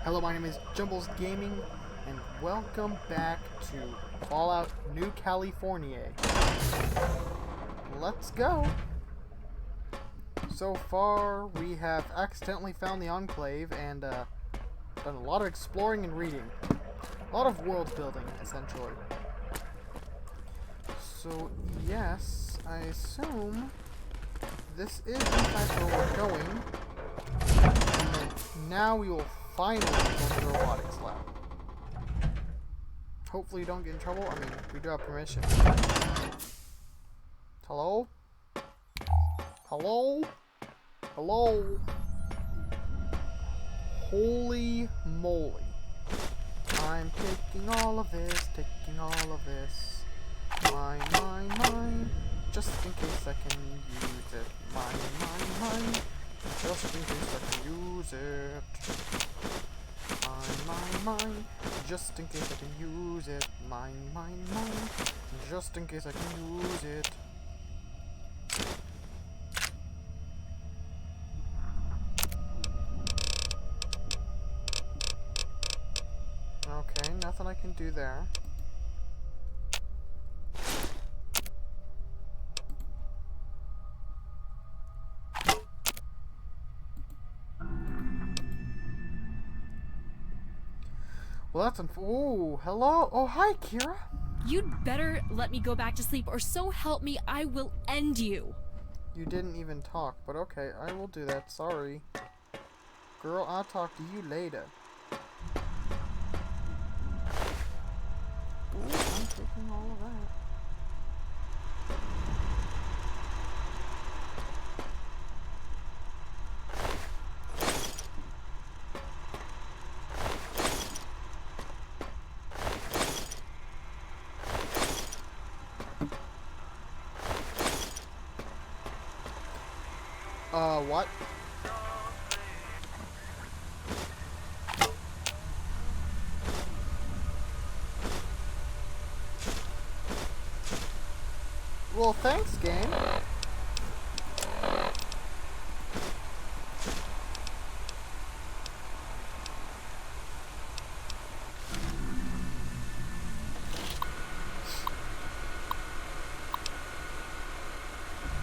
Hello, my name is Jumbles Gaming, and welcome back to Fallout New California. Let's go! So far, we have accidentally found the Enclave and done a lot of exploring and reading. A lot of world building, essentially. So, yes, I assume this is in fact where we're going. And then now we will finally go to the robotics lab. Hopefully you don't get in trouble. I mean, we do have permission. Hello? Hello? Hello? Holy moly. I'm taking all of this, taking all of this. Mine. Just in case I can use it. Mine. Just in case I can use it. Mine. Just in case I can use it. Mine. Just in case I can use it. Okay, nothing I can do there. Well, that's oh, hello. Oh, hi, Kira. You'd better let me go back to sleep, or so help me, I will end you. You didn't even talk, but okay, I will do that. Sorry. Girl, I'll talk to you later. Ooh, I'm taking all of that. What? Well, thanks, game.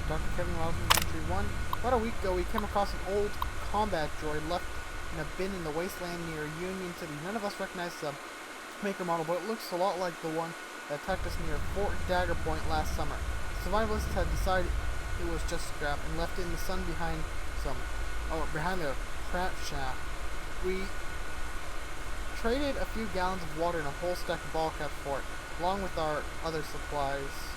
Dr. Kevin Wells from Entry 1. About a week ago, we came across an old combat droid left in a bin in the wasteland near Union City. None of us recognized the maker model, but it looks a lot like the one that attacked us near Fort Dagger Point last summer. Survivalists had decided it was just scrap and left it in the sun behind their craft shaft. We traded a few gallons of water and a whole stack of ball caps for it, along with our other supplies.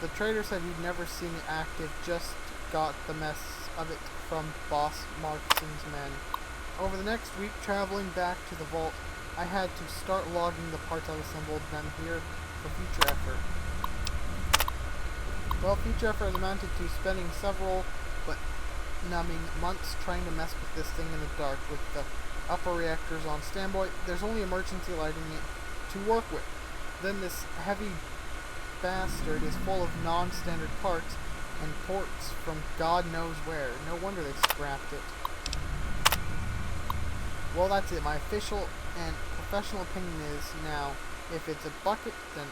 The trader said he'd never seen it active, just got the mess of it from Boss Markson's men. Over the next week, traveling back to the vault, I had to start logging the parts I assembled then here for future effort. Well, future effort has amounted to spending several but numbing months trying to mess with this thing in the dark. With the upper reactors on standby, there's only emergency lighting it to work with. Then this heavy bastard is full of non-standard parts and ports from God knows where. No wonder they scrapped it. Well, that's it. My official and professional opinion is now, if it's a bucket, then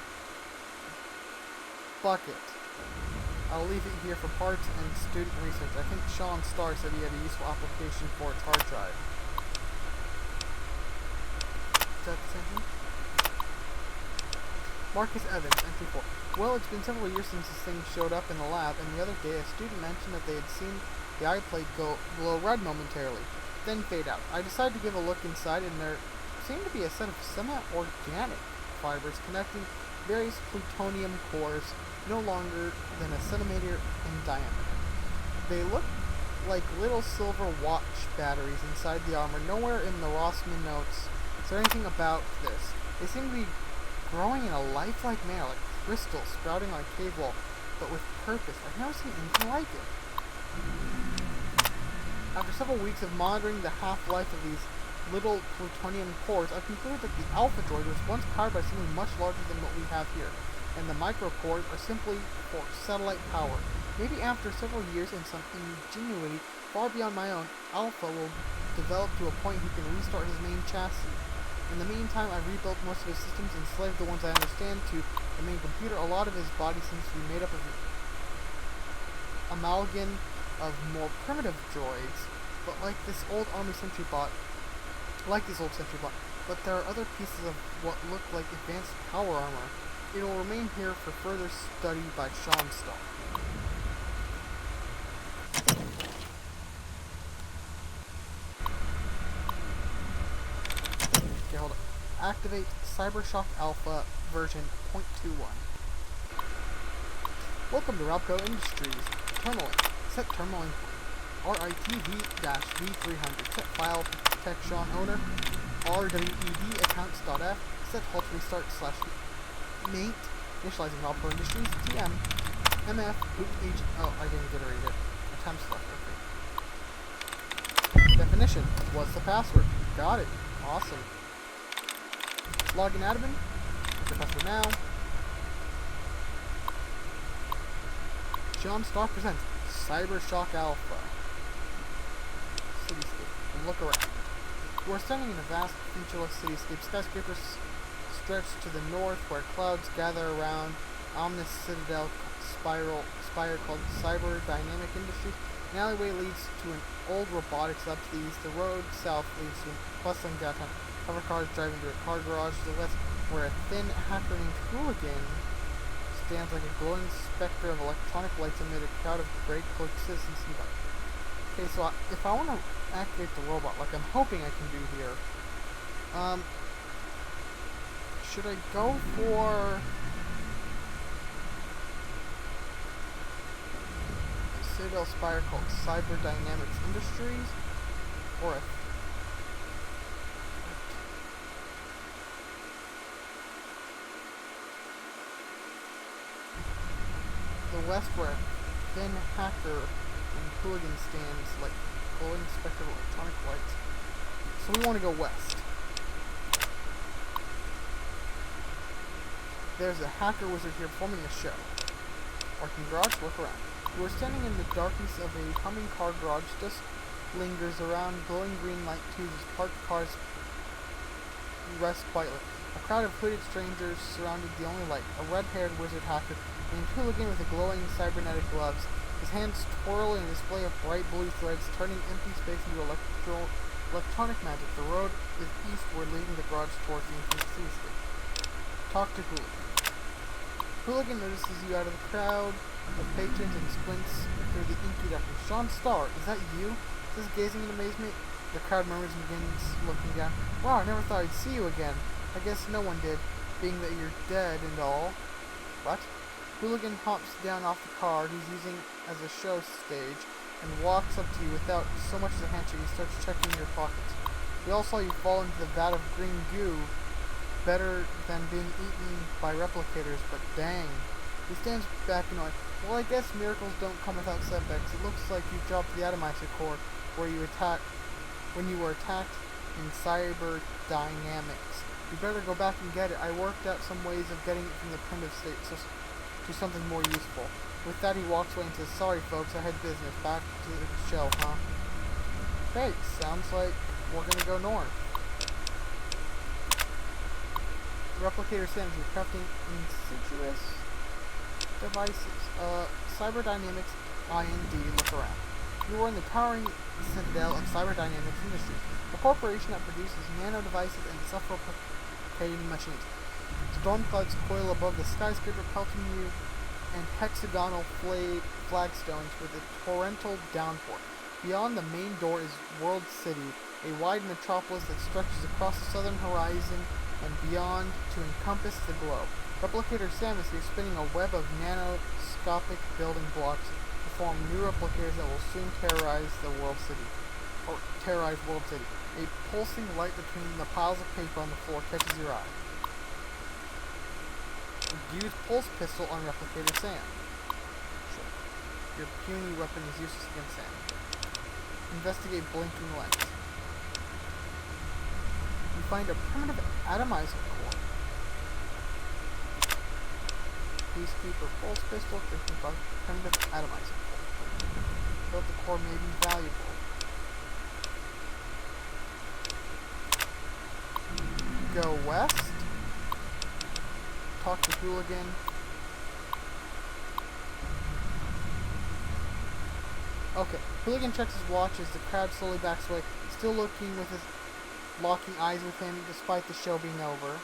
bucket. I'll leave it here for parts and student research. I think Sean Starr said he had a useful application for its hard drive. Is that the same thing? Marcus Evans, Entry 4. Well, it's been several years since this thing showed up in the lab, and the other day a student mentioned that they had seen the eye plate glow red momentarily, then fade out. I decided to give a look inside, and there seemed to be a set of semi-organic fibers connecting various plutonium cores no longer than a centimeter in diameter. They look like little silver watch batteries inside the armor. Nowhere in the Rossman notes is there anything about this. They seem to be growing in a lifelike manner, like crystals sprouting on a cave wall, but with purpose. I've never seen anything like it. After several weeks of monitoring the half-life of these little plutonium cores, I've concluded that the Alpha Droid was once powered by something much larger than what we have here, and the micro cores are simply for satellite power. Maybe after several years and some ingenuity, Far beyond my own, Alpha will develop to a point he can restart his main chassis. In the meantime, I've rebuilt most of his systems and enslaved the ones I understand to the main computer. A lot of his body seems to be made up of an amalgam of more primitive droids, but like this old sentry bot, but there are other pieces of what look like advanced power armor. It will remain here for further study by Sean Starr. Okay, hold on. Activate Cybershock Alpha version 0.21. Welcome to Rabco Industries. Terminaling. Set terminaling RITV-V300. Set file protection owner RWED accounts.f. Set halt restart / mate. Initializing Rabco Industries. TM MF boot H. Oh, I didn't get to read it. Attempts left. Okay. Definition. What's the password? Got it. Awesome. Login admin. Enter password now. Sean Starr presents Cybershock Alpha. Cityscape. And look around. You are standing in a vast, featureless cityscape. Skyscrapers stretch to the north where clouds gather around ominous citadel spire called Cyber Dynamic Industries. An alleyway leads to an old robotics lab to the east. The road south leads to a bustling downtown. Hover cars driving to a car garage to the west, where a thin hacker named Hooligan stands like a glowing specter of electronic lights amid a crowd of gray-cloaked citizens nearby. Okay, so if I want to activate the robot, like I'm hoping I can do here, should I go for a Citadel Spire called Cyber Dynamics Industries, or a the west where a thin hacker and Hooligan stands like glowing specter of electronic lights. So we want to go west. There's a hacker wizard here performing a show. Parking garage, look around. You are standing in the darkness of a humming car garage. Dust lingers around glowing green light tubes as parked cars rest quietly. A crowd of hooded strangers surrounded the only light. A red-haired wizard hacker named Hooligan with a glowing cybernetic gloves. His hands twirl in a display of bright blue threads, turning empty space into electronic magic. The road is eastward, leading the garage towards the increased cityscape. Talk to Hooligan. Hooligan notices you out of the crowd of patrons and squints through the inky darkness. Sean Starr, is that you? Says gazing in amazement. The crowd murmurs and begins looking down. Wow, I never thought I'd see you again. I guess no one did, being that you're dead and all. What? Hooligan hops down off the car he's using as a show stage and walks up to you without so much as a handshake. He starts checking your pockets. We all saw you fall into the vat of green goo. Better than being eaten by replicators, but dang. He stands back annoyed. Well, I guess miracles don't come without setbacks. It looks like you dropped the atomizer core when you were attacked in Cyber Dynamics. You better go back and get it. I worked out some ways of getting it from the primitive state to something more useful. With that, he walks away and says, sorry folks, I had business. Back to the show, huh? Okay, sounds like we're gonna go north. Replicator Sims, you're crafting insidious devices. Cyber Dynamics IND, look around. You are in the towering citadel of Cyber Dynamics Industries, a corporation that produces nano devices and self-replicating machines. Storm clouds coil above the skyscraper, pelting you and hexagonal flagstones with a torrential downpour. Beyond the main door is World City, a wide metropolis that stretches across the southern horizon and beyond to encompass the globe. Replicator Sam is here spinning a web of nanoscopic building blocks to form new replicators that will soon terrorize World City. A pulsing light between the piles of paper on the floor catches your eye. Use pulse pistol on Replicator Sam. Sure. Your puny weapon is useless against Sam. Investigate blinking lens. You find a primitive atomizer core. Peacekeeper pulse pistol, primitive atomizer core. built the core may be valuable. Go west. Talk to Hooligan. Okay, Hooligan checks his watch as the crowd slowly backs away, still looking with his locking eyes with him despite the show being over.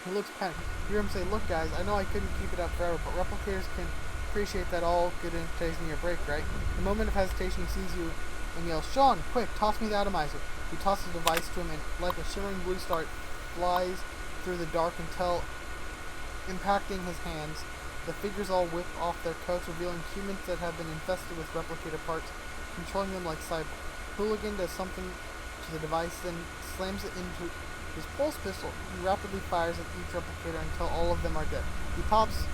He looks panicked. You hear him say, "Look guys, I know I couldn't keep it up forever, but replicators can appreciate that all good entertainment in your break, right?" In a moment of hesitation, he sees you and yells, "Sean, quick, toss me the atomizer." You toss the device to him and like a shimmering blue star, it flies through the dark until impacting his hands. The figures all whip off their coats, revealing humans that have been infested with replicator parts, controlling them like cyborgs. Hooligan does something to the device, then slams it into his pulse pistol. He rapidly fires at each replicator until all of them are dead. He pops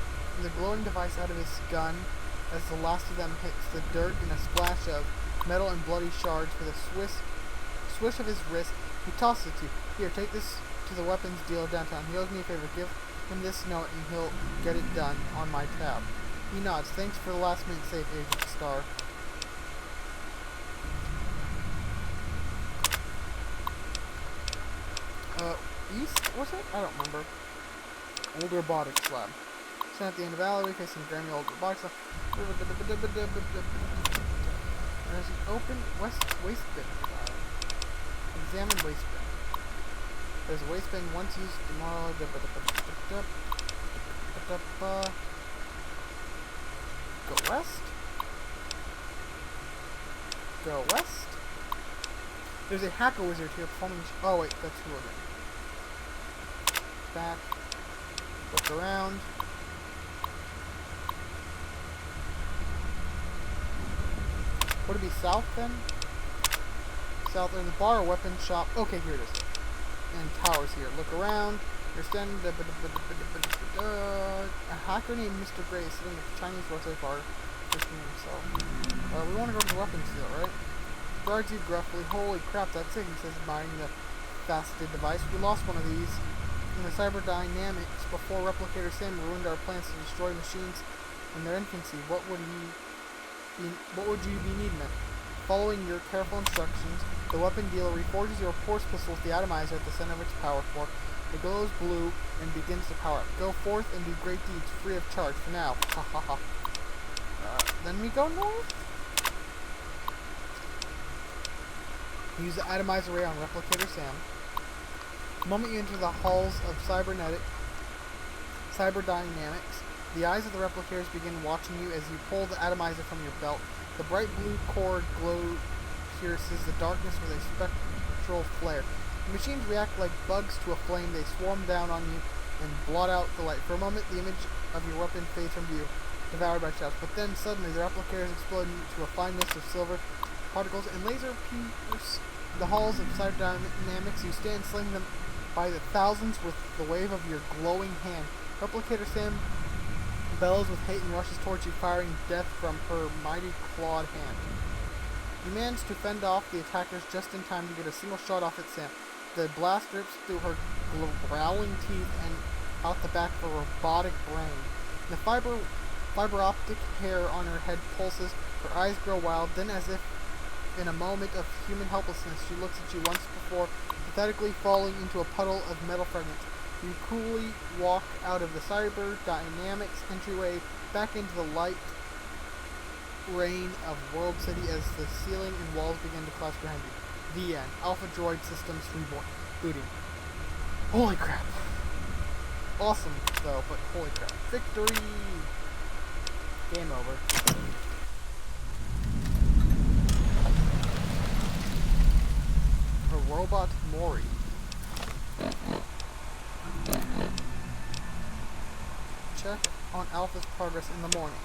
the glowing device out of his gun as the last of them hits the dirt in a splash of metal and bloody shards. With a swish of his wrist, he tosses it to you. "Here, take this to the weapons dealer downtown. He owes me a favor. Give him this note and he'll get it done on my tab." He nods. "Thanks for the last minute save, Agent Star." East, was it? I don't remember. Old robotics lab. Stand at the end of the alleyway facing the grimy old robotics lab. There's an open waste bin. Examine waste bin. There's a waste bin once used tomorrow. Go west. Go west. There's a hacker wizard here performing. Oh wait, that's Hooligan. Back. Look around. Would it be south then? South, there's a bar or weapon shop. Okay, here it is. And towers here. Look around. You're standing. A hacker named Mr. Gray is sitting at the Chinese roadside bar, fishing himself. We want to go to the weapons deal, right? Guards you gruffly. "Holy crap, that's it," he says, admiring the faceted device. "We lost one of these in the cyberdynamics before Replicator Sam ruined our plans to destroy machines in their infancy. What would you be needing it?" Following your careful instructions, the weapon dealer reforges your force pistol with the atomizer at the center of its power core. It glows blue and begins to power up. "Go forth and do great deeds free of charge for now." Ha ha ha. Then we go north. Use the atomizer ray on Replicator Sam. The moment you enter the halls of cyberdynamics, the eyes of the replicators begin watching you as you pull the atomizer from your belt. The bright blue core glow pierces the darkness with a spectral flare. The machines react like bugs to a flame. They swarm down on you and blot out the light. For a moment, the image of your weapon fades from view, devoured by shouts. But then, suddenly, the replicators explode into a fine mist of silver particles and laser pierce the halls of cyberdynamics. You stand slaying them by the thousands with the wave of your glowing hand. Replicator Sam bellows with hate and rushes towards you, firing death from her mighty clawed hand. You manage to fend off the attackers just in time to get a single shot off at Sam. The blast rips through her growling teeth and out the back of a robotic brain. The fiber optic hair on her head pulses, her eyes grow wild, then as if in a moment of human helplessness, she looks at you once before, pathetically falling into a puddle of metal fragments. You coolly walk out of the cyberdynamics entryway back into the light rain of World City as the ceiling and walls begin to collapse behind you. The end. Alpha Droid Systems Reborn. Booting. Holy crap. Awesome, though, but holy crap. Victory! Game over. A robot Mori. Check on Alpha's progress in the morning.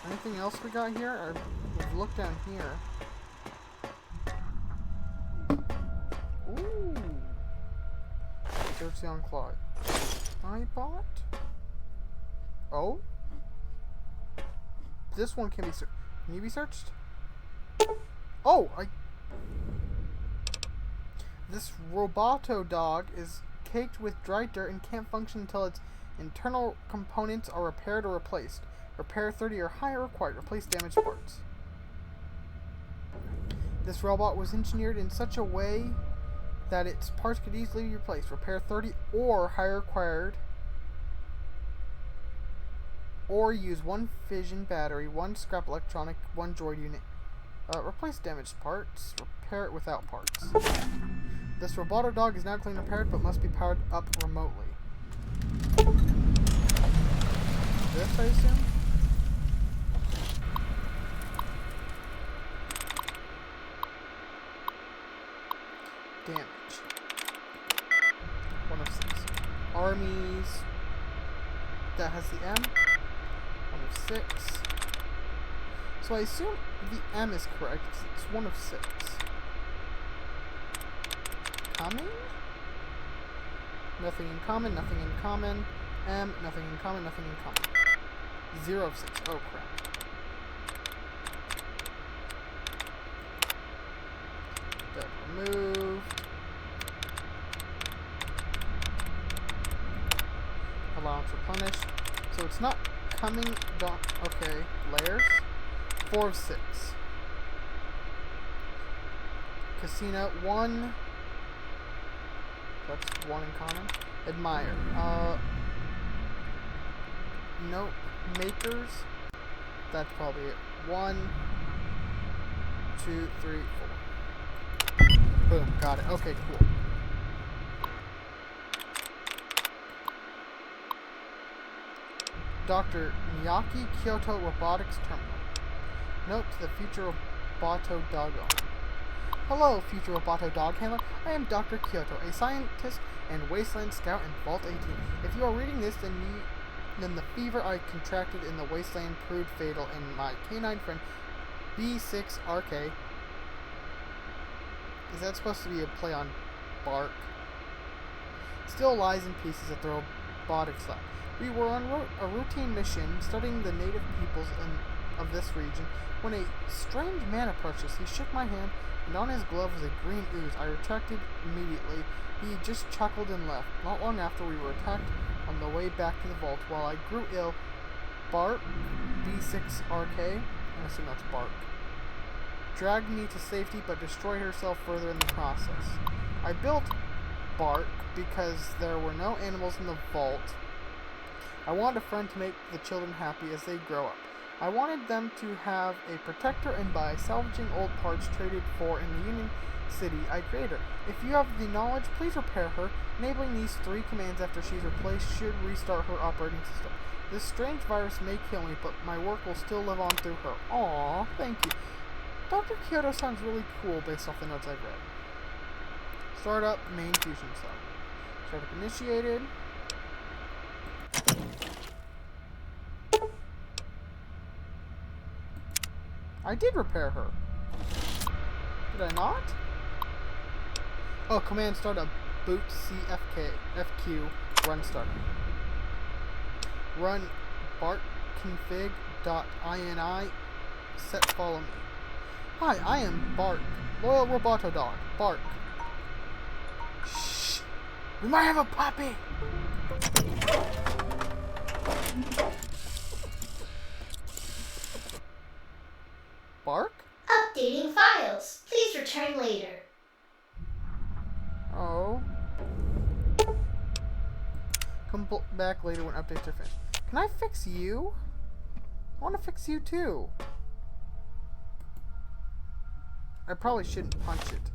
Anything else we got here? We've looked down here. Ooh. Search the unclogged. I bought? Oh? This one can be searched. Can you be searched? Oh! This Roboto dog caked with dry dirt and can't function until its internal components are repaired or replaced. Repair 30 or higher required. Replace damaged parts. This robot was engineered in such a way that its parts could easily be replaced. Repair 30 or higher required. Or use 1 fission battery, 1 scrap electronic, 1 droid unit. Replace damaged parts. Repair it without parts. This roboto dog is now clean repaired, but must be powered up remotely. This, I assume? Damage. 1 of 6. Armies. That has the M. 1 of 6. So I assume the M is correct, because it's 1 of 6. Coming? Nothing in common, nothing in common. M, nothing in common, nothing in common. 0 of 6. Oh, crap. That removed. Allowance replenished. So it's not coming down. Okay, layers. 4 of 6. Casino 1. That's 1 in common. Admire. Nope. Makers. That's probably it. 1, 2, 3, 4. Boom. Got it. Okay, cool. Dr. Miyaki Kyoto Robotics Terminal. Note to the future Roboto Dog owner. Hello, future Roboto Dog Handler. I am Dr. Kyoto, a scientist and wasteland scout in Vault 18. If you are reading this, then the fever I contracted in the wasteland proved fatal, and my canine friend B6RK. Is that supposed to be a play on bark? Still lies in pieces at the robotics lab. We were on a routine mission studying the native peoples of this region when a strange man approached us. He shook my hand, and on his glove was a green ooze. I retracted immediately. He just chuckled and left. Not long after, we were attacked on the way back to the vault. While I grew ill, Bark, B6RK, I assume that's Bark, dragged me to safety but destroyed herself further in the process. I built Bark because there were no animals in the vault. I wanted a friend to make the children happy as they grow up. I wanted them to have a protector, and by salvaging old parts traded for in the Union City, I created her. If you have the knowledge, please repair her. Enabling these 3 commands after she's replaced should restart her operating system. This strange virus may kill me, but my work will still live on through her. Aww, thank you. Dr. Kyoto sounds really cool based off the notes I've read. Startup main fusion cell. Startup initiated. I did repair her. Did I not? Oh, command startup boot FQ run startup. Run barkconfig.ini set follow me. Hi, I am Bark, loyal roboto dog. Bark. Shh! We might have a puppy! Bark? Updating files. Please return later. Oh. Come back later when updates are finished. Can I fix you? I want to fix you too. I probably shouldn't punch it.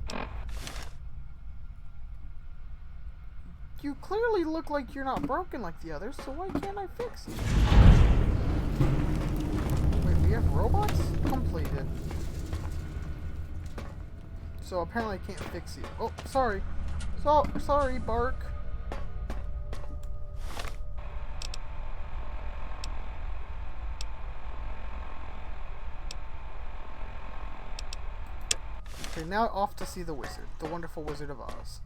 You clearly look like you're not broken like the others, so why can't I fix you? Wait, we have robots? Completed. So apparently I can't fix you. Oh, sorry. Sorry, Bark. Okay, now off to see the wizard, the wonderful Wizard of Oz.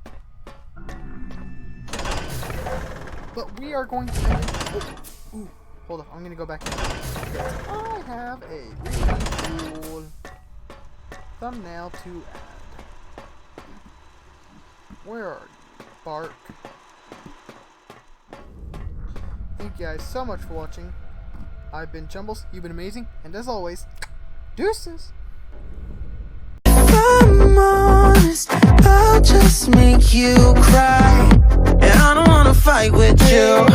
But we are going to... Ooh, hold up, I'm going to go back in. I have a really cool thumbnail to add. Where are you? Bark. Thank you guys so much for watching. I've been Jumbles, you've been amazing, and as always, deuces! If I'm honest, I'll just make you cry. And I don't wanna fight with you.